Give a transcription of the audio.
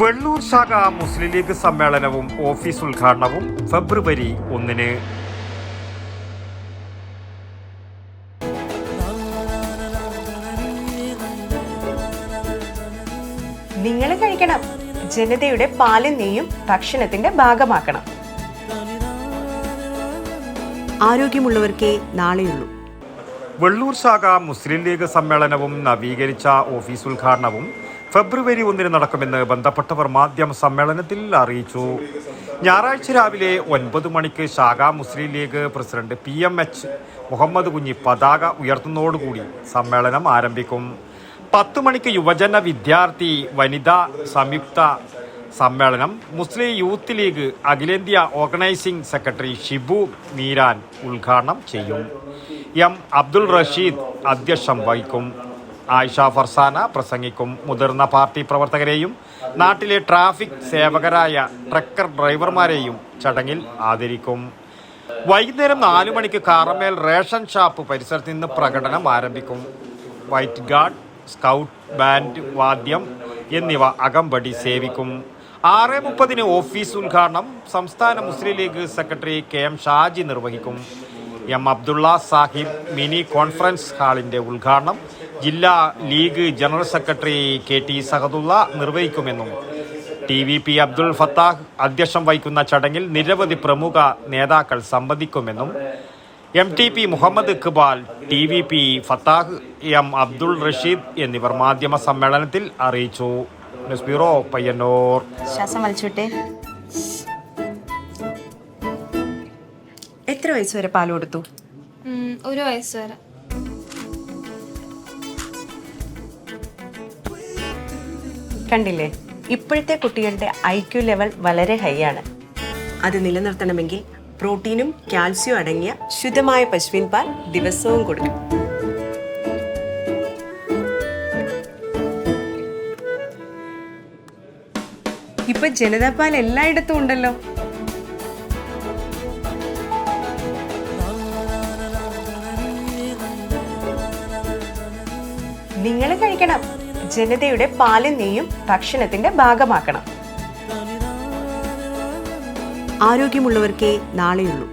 വെള്ളൂർ ശാഖ മുസ്ലിം ലീഗ് സമ്മേളനവും ഓഫീസ് ഉദ്ഘാടനവും ഫെബ്രുവരി 1-ന്. നിങ്ങൾ കഴിക്കണം, ജനതയുടെ പാലും നെയ്യും ഭക്ഷണത്തിന്റെ ഭാഗമാക്കണം. ആരോഗ്യമുള്ളവർക്കേ നാളെയുള്ളൂ. വെള്ളൂർ ശാഖ മുസ്ലിം ലീഗ് സമ്മേളനവും നവീകരിച്ച ഓഫീസ് ഉദ്ഘാടനവും ഫെബ്രുവരി 1-ന് നടക്കുമെന്ന് ബന്ധപ്പെട്ടവർ മാധ്യമ സമ്മേളനത്തിൽ അറിയിച്ചു. ഞായറാഴ്ച രാവിലെ 9 മണിക്ക് ശാഖ മുസ്ലിം league president PMH Muhammad Kunhi പതാക ഉയർത്തുന്നതോടുകൂടി സമ്മേളനം ആരംഭിക്കും. 10 മണിക്ക് യുവജന വിദ്യാർത്ഥി വനിതാ സംയുക്ത സമ്മേളനം മുസ്ലിം യൂത്ത് ലീഗ് അഖിലേന്ത്യാ ഓർഗനൈസിംഗ് സെക്രട്ടറി ഷിബു മീരാൻ ഉദ്ഘാടനം ചെയ്യും. M. അബ്ദുൾ റഷീദ് അധ്യക്ഷം വഹിക്കും. ആയിഷ ഫർസാന പ്രസംഗിക്കും. മുതിർന്ന പാർട്ടി പ്രവർത്തകരെയും നാട്ടിലെ ട്രാഫിക് സേവകരായ ട്രക്കർ ഡ്രൈവർമാരെയും ചടങ്ങിൽ ആദരിക്കും. വൈകുന്നേരം 4 മണിക്ക് കാറമേൽ റേഷൻ ഷാപ്പ് പരിസരത്ത് നിന്ന് പ്രകടനം ആരംഭിക്കും. വൈറ്റ് ഗാർഡ്, സ്കൗട്ട് ബാൻഡ്, വാദ്യം എന്നിവ അകമ്പടി സേവിക്കും. 6:30-ന് ഓഫീസ് ഉദ്ഘാടനം സംസ്ഥാന മുസ്ലിം ലീഗ് സെക്രട്ടറി KM ഷാജി നിർവഹിക്കും. M. Abdulla Sahib mini conference ഹാളിൻ്റെ ഉദ്ഘാടനം ജില്ലാ League general secretary KT Sahadulla നിർവഹിക്കുമെന്നും TVP അബ്ദുൾ ഫത്താഹ് അധ്യക്ഷം വഹിക്കുന്ന ചടങ്ങിൽ നിരവധി പ്രമുഖ നേതാക്കൾ സംബന്ധിക്കുമെന്നും MTP Muhammad Iqbal, TVP Fattah, M. Abdul Rasheed എന്നിവർ മാധ്യമ സമ്മേളനത്തിൽ അറിയിച്ചു. News bureau, Payyanur. ശ്വാസം വലിച്ചോട്ടെ. എത്ര വയസ്സ് വരെ പാൽ കൊടുത്തു? 1 വയസ്സ് വരെ. കണ്ടില്ലേ, ഇപ്പോഴത്തെ കുട്ടികളുടെ IQ ലെവൽ വളരെ ഹൈ ആണ്. അത് നിലനിർത്തണമെങ്കിൽ പ്രോട്ടീനും കാൽസ്യവും അടങ്ങിയ ശുദ്ധമായ പശുവിൻ പാൽ ദിവസവും കൊടുക്കും. ഇപ്പൊ ജനതാ പാൽ എല്ലായിടത്തും ഉണ്ടല്ലോ. നിങ്ങൾ കഴിക്കണം, ജനതയുടെ പാലും നെയ്യും ഭക്ഷണത്തിന്റെ ഭാഗമാക്കണം. ആരോഗ്യമുള്ളവർക്കേ നാളെയുള്ളൂ.